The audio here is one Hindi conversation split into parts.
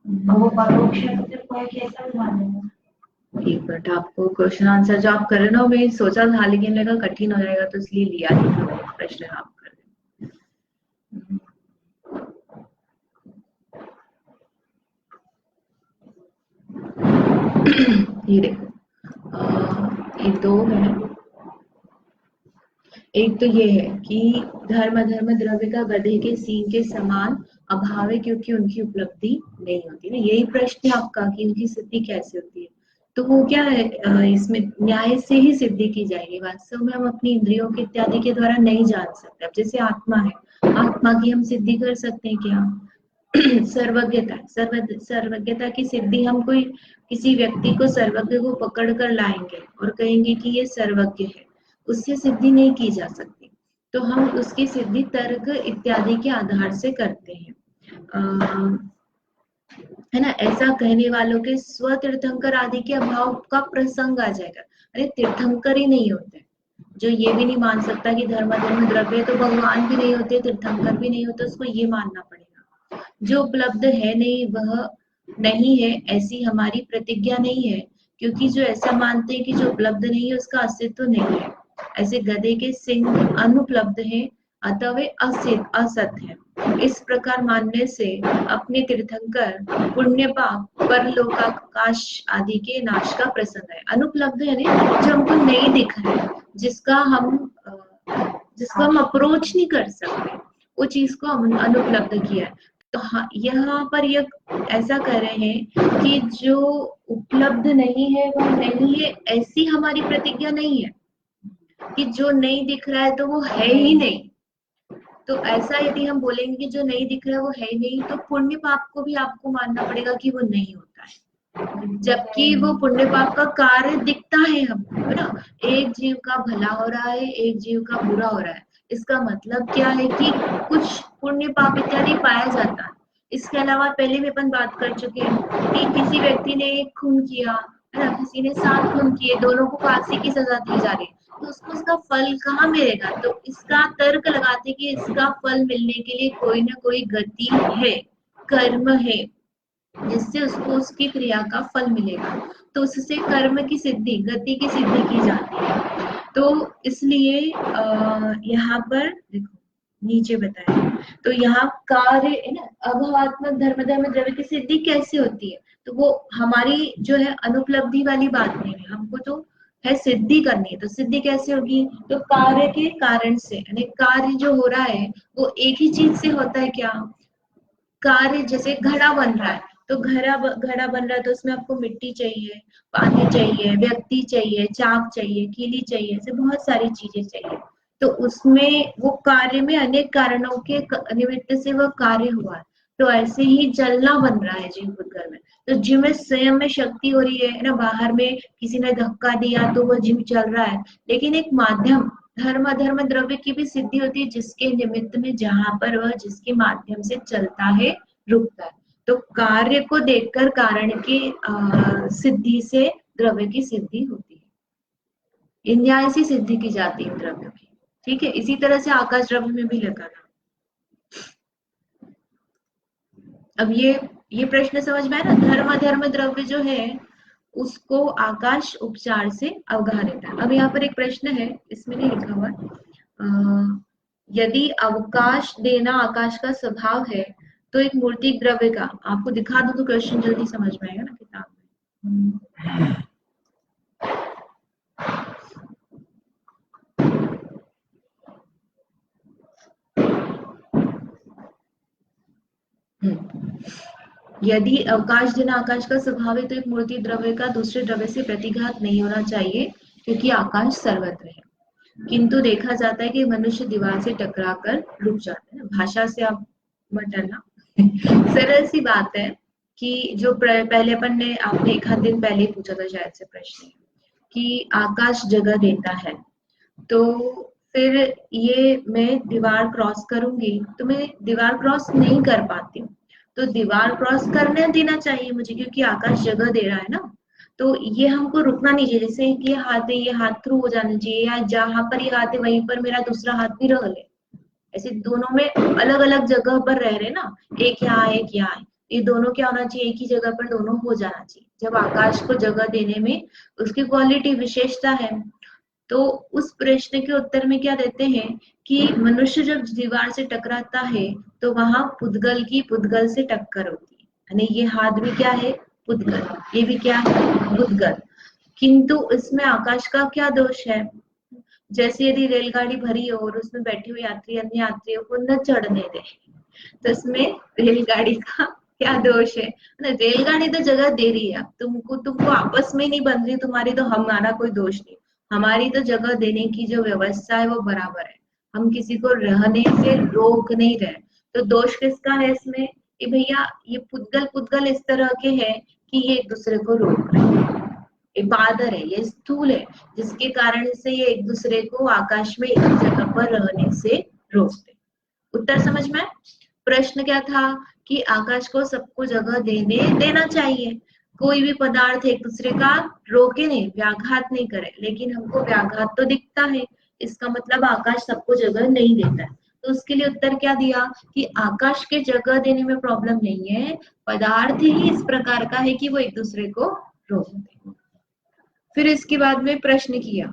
वो परोक्ष है तो फिर कोई कैसा भी मान लेगा। एक मिनट, आपको क्वेश्चन आंसर जो आप कर रहे हो ना, मैं सोचा था लेकिन लगा कठिन हो जाएगा तो इसलिए लिया नहीं जो प्रश्न आप कर रहे हो। ये देखो, ये दो है। एक तो ये है कि धर्म धर्म द्रव्य का गधे के सींग के समान अभाव है क्योंकि उनकी उपलब्धि नहीं होती ना। यही प्रश्न है आपका कि उनकी सिद्धि कैसे होती है। तो वो क्या है, इसमें न्याय से ही सिद्धि की जाएगी। वास्तव में हम अपनी इंद्रियों के इत्यादि के द्वारा नहीं जान सकते। अब जैसे आत्मा है, आत्मा की हम सिद्धि कर सकते हैं क्या? सर्वज्ञता, सर्वज्ञता की सिद्धि हम कोई किसी व्यक्ति को सर्वज्ञ को पकड़ कर लाएंगे और कहेंगे कि ये सर्वज्ञ है, उससे सिद्धि नहीं की जा सकती। तो हम उसकी सिद्धि तर्क इत्यादि के आधार से करते हैं, है ना। ऐसा कहने वालों के स्व तीर्थंकर आदि के अभाव का प्रसंग आ जाएगा। अरे तीर्थंकर ही नहीं होते, जो ये भी नहीं मान सकता कि धर्म धर्म द्रव्य, तो भगवान भी नहीं होते, तीर्थंकर भी नहीं होते, उसको ये मानना पड़ेगा। जो उपलब्ध है नहीं वह नहीं है, ऐसी हमारी प्रतिज्ञा नहीं है, क्योंकि जो ऐसा मानते हैं कि जो उपलब्ध नहीं है उसका अस्तित्व नहीं है। ऐसे गधे के सिंह अनुपलब्ध है, अतः वे असत है। इस प्रकार मानने से अपने तीर्थंकर पुण्य पाप परलोकाकाश आदि के नाश का प्रसंग है। अनुपलब्ध है ना, जो हमको नहीं दिख रहा है, जिसको हम अप्रोच नहीं कर सकते, वो चीज को हम अनुपलब्ध किया है। तो हाँ, यहाँ पर यह ऐसा कर रहे हैं कि जो उपलब्ध नहीं है वह नहीं है, ऐसी हमारी प्रतिज्ञा नहीं है कि जो नहीं दिख रहा है तो वो है ही नहीं। तो ऐसा यदि हम बोलेंगे कि जो नहीं दिख रहा है वो है ही नहीं, तो पुण्य पाप को भी आपको मानना पड़ेगा कि वो नहीं होता है, जबकि वो पुण्य पाप का कार्य दिखता है हमको, है ना। एक जीव का भला हो रहा है, एक जीव का बुरा हो रहा है, इसका मतलब क्या है कि कुछ पुण्य पाप इत्यादि पाया जाता है। इसके अलावा पहले भी अपन बात कर चुके हैं कि किसी व्यक्ति ने एक खून किया, है ना, किसी ने 7 खून किए, दोनों को फांसी की सजा दी जा रही है, तो उसको उसका फल कहाँ मिलेगा? तो इसका तर्क लगाते कि इसका फल मिलने के लिए कोई ना कोई गति है, कर्म है, जिससे उसको उसकी क्रिया का फल मिलेगा। तो उससे कर्म की सिद्धि, गति की सिद्धि की जाती है। तो इसलिए यहाँ पर देखो नीचे बताया, तो यहाँ कार्य है ना, अभावात्मक धर्म धर्म द्रव्य की सिद्धि कैसे होती है? तो वो हमारी जो है अनुपलब्धि वाली बात नहीं है, हमको तो है सिद्धि करनी है। तो सिद्धि कैसे होगी? तो कार्य के कारण से, यानी कार्य जो हो रहा है वो एक ही चीज से होता है क्या? कार्य, जैसे घड़ा बन रहा है, तो घड़ा बन रहा है तो उसमें आपको मिट्टी चाहिए, पानी चाहिए, व्यक्ति चाहिए, चाक चाहिए, कीली चाहिए, ऐसे बहुत सारी चीजें चाहिए। तो उसमें वो कार्य में अनेक कारणों के निमित्त से वह कार्य हुआ है। तो ऐसे ही जलना बन रहा है जीव भूतगल में। तो जीव में स्वयं में शक्ति हो रही है ना, बाहर में किसी ने धक्का दिया तो वह जीव चल रहा है, लेकिन एक माध्यम धर्म अधर्म द्रव्य की भी सिद्धि होती है, जिसके निमित्त में जहां पर वह जिसके माध्यम से चलता है, रुकता है। तो कार्य को देखकर कारण की सिद्धि से द्रव्य की सिद्धि होती है। न्याय से सिद्धि की जाती है द्रव्य की। ठीक है, इसी तरह से आकाश द्रव्य में भी लगा था। अब ये प्रश्न समझ में आया ना, धर्म अधर्म द्रव्य जो है उसको आकाश उपचार से अवगाह देता है। अब यहाँ पर एक प्रश्न है, इसमें नहीं लिखा हुआ, यदि अवकाश देना आकाश का स्वभाव है तो एक मूर्ति द्रव्य का, आपको दिखा दो तो क्वेश्चन जल्दी समझ में आएगा ना किताब में। यदि अवकाश देना आकाश का स्वभाव है तो एक मूर्ति द्रव्य का दूसरे द्रव्य से प्रतिघात नहीं होना चाहिए, क्योंकि आकाश सर्वत्र है। किंतु देखा जाता है कि मनुष्य दीवार से टकरा कर रुक जाते हैं। भाषा से आप मत डरना। सरल सी बात है कि जो पहले अपन ने, आपने एक आध दिन पहले ही पूछा था शायद से प्रश्न, कि आकाश जगह देता है, तो फिर ये मैं दीवार क्रॉस करूंगी तो मैं दीवार क्रॉस नहीं कर पाती हूँ, तो दीवार क्रॉस करने देना चाहिए मुझे, क्योंकि आकाश जगह दे रहा है ना। तो ये हमको रुकना नहीं चाहिए, जैसे कि ये हाथ है, ये हाथ थ्रू हो जाना चाहिए, या जहां पर ये हाथ है वहीं पर मेरा दूसरा हाथ भी रह ले। ऐसे दोनों में अलग अलग जगह पर रह रहे ना, एक यहाँ एक यहाँ है, ये दोनों क्या होना चाहिए, एक ही जगह पर दोनों हो जाना चाहिए। जब आकाश को जगह देने में उसकी क्वालिटी विशेषता है। तो उस प्रश्न के उत्तर में क्या देते हैं कि मनुष्य जब दीवार से टकराता है तो वहां पुद्गल की पुद्गल से टक्कर होती है, यानी ये हाथ भी क्या है, पुद्गल, ये भी क्या है, पुद्गल। किंतु इसमें आकाश का क्या दोष है? जैसे यदि रेलगाड़ी भरी हो और उसमें बैठे हुए यात्री अन्य यात्रियों को न चढ़ने दे, तो इसमें रेलगाड़ी का क्या दोष है? रेलगाड़ी तो जगह दे रही है, तुमको आपस में नहीं बन रही तुम्हारी, तो हमारा कोई दोष नहीं। हमारी तो जगह देने की जो व्यवस्था है वो बराबर है, हम किसी को रहने से रोक नहीं रहे। तो दोष किसका है इसमें? कि भैया ये पुद्गल पुद्गल इस तरह के हैं कि ये एक दूसरे को रोक रहे हैं। ये बादर है, ये स्थूल है, जिसके कारण से ये एक दूसरे को आकाश में एक जगह पर रहने से रोकते। उत्तर समझ में? प्रश्न क्या था कि आकाश को सबको जगह देना चाहिए, कोई भी पदार्थ एक दूसरे का रोके नहीं, व्याघात नहीं करे, लेकिन हमको व्याघात तो दिखता है, इसका मतलब आकाश सबको जगह नहीं देता है। तो उसके लिए उत्तर क्या दिया कि आकाश के जगह देने में प्रॉब्लम नहीं है, पदार्थ ही इस प्रकार का है कि वो एक दूसरे को रोकते। फिर इसके बाद में प्रश्न किया,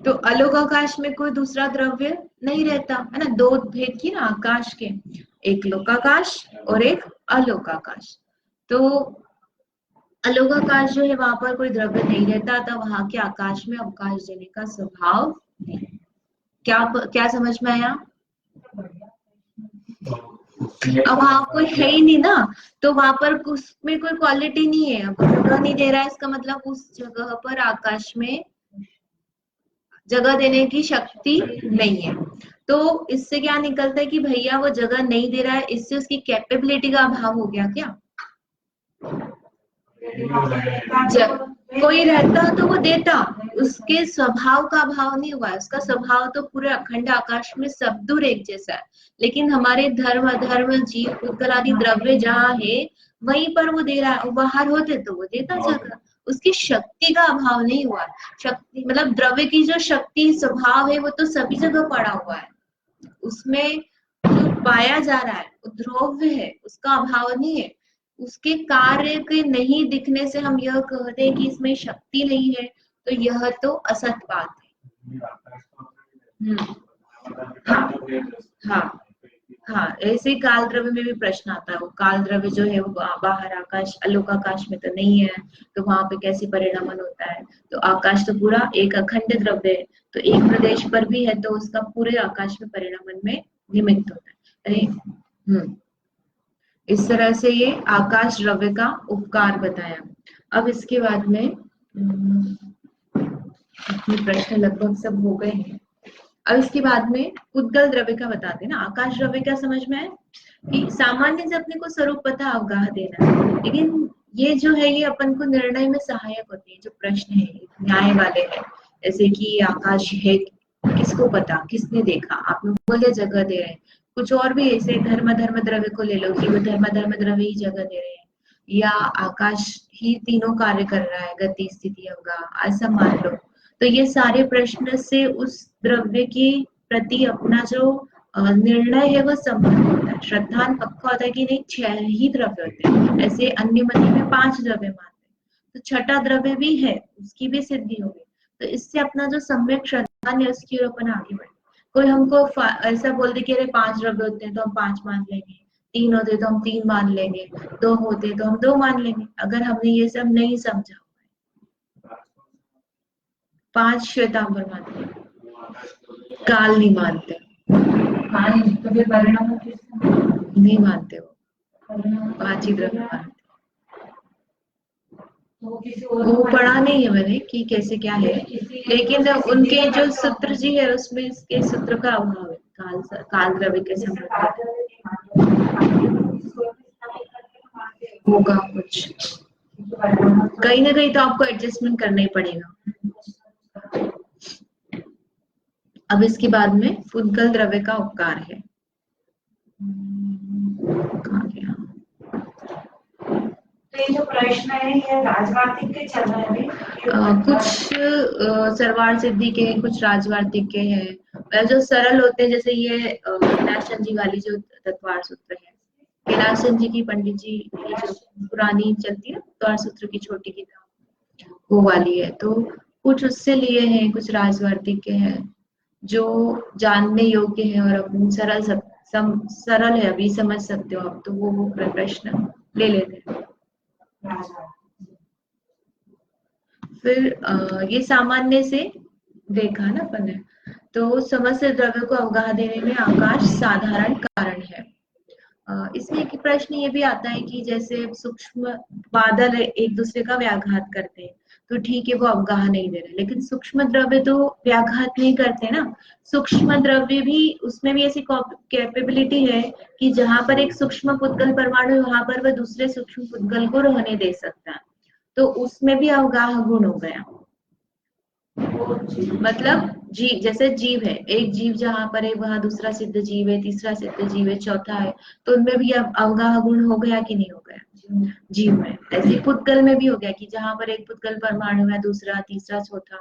तो अलोकाकाश में कोई दूसरा द्रव्य नहीं रहता है ना, दो भेद किए ना आकाश के, एक लोकाकाश और एक अलोकाकाश। तो अलोकाकाश जो है वहां पर कोई द्रव्य नहीं रहता था, वहां के आकाश में अवकाश देने का स्वभाव नहीं। क्या समझ में आया? अब वहां कोई है ही नहीं ना, तो वहां पर उसमें कोई क्वालिटी नहीं है, अब जगह नहीं दे रहा है, इसका मतलब उस जगह पर आकाश में जगह देने की शक्ति नहीं है। तो इससे क्या निकलता है कि भैया वो जगह नहीं दे रहा है, इससे उसकी कैपेबिलिटी का अभाव हो गया क्या? कोई रहता तो वो देता, उसके स्वभाव का अभाव नहीं हुआ, उसका स्वभाव तो पूरे अखंड आकाश में सब दूर एक जैसा है। लेकिन हमारे धर्म अधर्म जीव पुद्गल आदि द्रव्य जहाँ है वहीं पर वो दे रहा है, बाहर होते तो वो देता जगह, उसकी शक्ति का अभाव नहीं हुआ। शक्ति मतलब द्रव्य की जो शक्ति स्वभाव है वो तो सभी जगह पड़ा हुआ है, उसमें जो पाया जा रहा है वो द्रव्य है, उसका अभाव नहीं है। उसके कार्य के नहीं दिखने से हम यह कहते हैं कि इसमें शक्ति नहीं है, तो यह तो असत बात है। हाँ हाँ, ऐसे काल द्रव्य में भी प्रश्न आता है, वो काल द्रव्य जो है वो बाहर आकाश अलोकाकाश में तो नहीं है, तो वहां पे कैसे परिणामन होता है? तो आकाश तो पूरा एक अखंड द्रव्य है, तो एक प्रदेश पर भी है तो उसका पूरे आकाश में परिणामन में निमित्त होता है। इस तरह से ये आकाश द्रव्य का उपकार बताया। अब इसके बाद में अपने प्रश्न लगभग सब हो गए हैं। अब इसके बाद में पुद्गल द्रव्य का बताते हैं ना। आकाश द्रव्य क्या समझ में है कि सामान्य से अपने को स्वरूप पता अवगाह देना, लेकिन ये जो है ये अपन को निर्णय में सहायक होते हैं। जो प्रश्न है न्याय वाले हैं, जैसे कि आकाश है किसको पता, किसने देखा, आप लोग बोले जगह दे रहे हैं। कुछ और भी ऐसे धर्म द्रव्य को ले लो कि वो धर्म द्रव्य ही जगह दे रहे हैं, या आकाश ही तीनों कार्य कर रहा है, गति स्थिति अवगाह, ऐसा मान लो। तो ये सारे प्रश्न से उस द्रव्य के प्रति अपना जो निर्णय है वो संबंध होता है। श्रद्धान पक्का होता है कि नहीं 6 ही द्रव्य होते हैं, ऐसे अन्य मति में 5 द्रव्य मानते हैं, तो छठा द्रव्य भी है, उसकी भी सिद्धि होगी। तो इससे अपना जो सम्यक श्रद्धान है उसकी ओर अपन आगे बढ़े। कोई हमको ऐसा बोल दे कि अरे 5 द्रव्य होते हैं तो हम 5 मान लेंगे, 3 होते तो हम 3 मान लेंगे, 2 होते तो हम 2 मान लेंगे। अगर हमने ये सब नहीं समझा, 5 श्वेतांबर मानते हैं, काल नहीं मानते, तो फिर परिणाम नहीं मानते, वो 5 ही द्रव्य मानते। वो पढ़ा नहीं है मैंने कि कैसे क्या है, लेकिन उनके जो सूत्र जी है उसमें इसके सूत्र का अभाव है। काल द्रव्य के संबंध होगा कुछ, कहीं ना कहीं तो आपको एडजस्टमेंट करना ही पड़ेगा। अब इसके बाद में पुद्गल द्रव्य का उपकार है। तो ये जो प्रश्न है ये राजवार्तिक के चल रहे हैं, कुछ सर्वार्थ सिद्धि के, कुछ राजवार्तिक के हैं, जो सरल होते हैं, जैसे ये जी वाली जो तत्वार्थ सूत्र है कैलाशन जी की, पंडित जी की जो पुरानी चलती है द्वार सूत्र की छोटी किताब, वो वाली है। तो कुछ उससे लिए हैं, कुछ राजवार्तिक के हैं जो जानने योग्य है और अपन सरल है, अभी समझ सकते हो आप, तो वो प्रश्न ले लेते हैं। फिर ये सामान्य से देखा ना अपन ने, तो समस्त द्रव्य को अवगाह देने में आकाश साधारण कारण है। इसमें एक प्रश्न ये भी आता है कि जैसे सूक्ष्म बादल एक दूसरे का व्याघात करते हैं, तो ठीक है वो अवगाह नहीं दे रहे, लेकिन सूक्ष्म द्रव्य तो व्याघात नहीं करते ना। सूक्ष्म द्रव्य भी, उसमें भी ऐसी कैपेबिलिटी है कि जहां पर एक सूक्ष्म पुद्गल परमाणु है वहां पर वह दूसरे सूक्ष्म पुद्गल को रहने दे सकता है, तो उसमें भी अवगाह गुण हो गया। मतलब जीव, जैसे जीव है, एक जीव जहां पर है वहां दूसरा सिद्ध जीव है, तीसरा सिद्ध जीव है, चौथा है, तो उनमें भी अब अवगाह गुण हो गया कि नहीं हो गया जीव में। ऐसे पुद्गल में भी हो गया कि जहां पर एक पुद्गल परमाणु है, दूसरा, तीसरा, चौथा,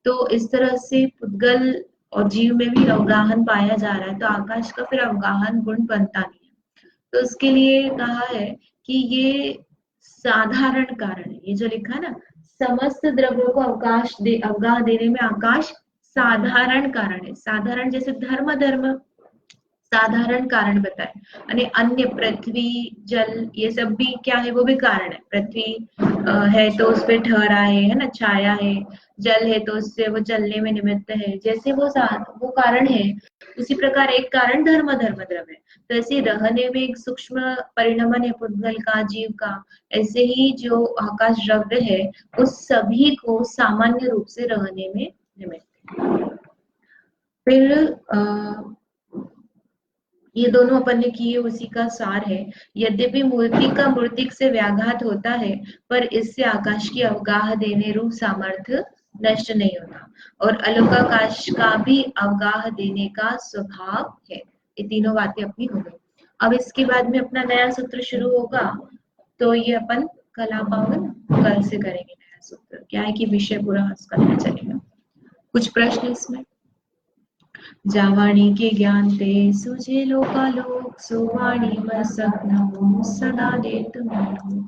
तो इस तरह से पुद्गल और जीव में भी अवगाहन पाया जा रहा है, तो आकाश का फिर अवगाहन गुण बनता नहीं है। तो उसके लिए कहा है कि ये साधारण कारण है, ये जो लिखा ना, समस्त द्रव्यों को अवगाह देने में आकाश साधारण कारण है। साधारण जैसे धर्म धर्म साधारण कारण बताए, અને अन्य पृथ्वी जल ये सब भी क्या है, वो भी कारण है। पृथ्वी है तो उस पे ठहरा है ना, छाया है। जल है तो उससे वो चलने में निमित्त है, जैसे वो कारण है, उसी प्रकार एक कारण धर्म धर्म द्रव्य है। तो ऐसे रहने में एक सूक्ष्म परिणमन है पुद्गल का, जीव का, ऐसे ही जो आकाश द्रव्य है उस सभी को सामान्य रूप से रहने में निमित्त है। फिर ये दोनों अपन ने किए उसी का सार है। यद्यपि मूर्ति का मूर्तिक से व्याघात होता है, पर इससे आकाश की अवगाह देने रूप सामर्थ्य नष्ट नहीं होता, और अलोकाकाश का भी अवगाह देने का स्वभाव है। ये तीनों बातें अपनी हो गई। अब इसके बाद में अपना नया सूत्र शुरू होगा, तो ये अपन कल आ पाओगे ना, कल से करेंगे नया सूत्र। क्या है कि विषय पूरा उसका नया चलेगा। कुछ प्रश्न इसमें? जावाणी के ज्ञान ते सुझे लोकालोक, सुवाणी मसग्नो सदा देत मोह।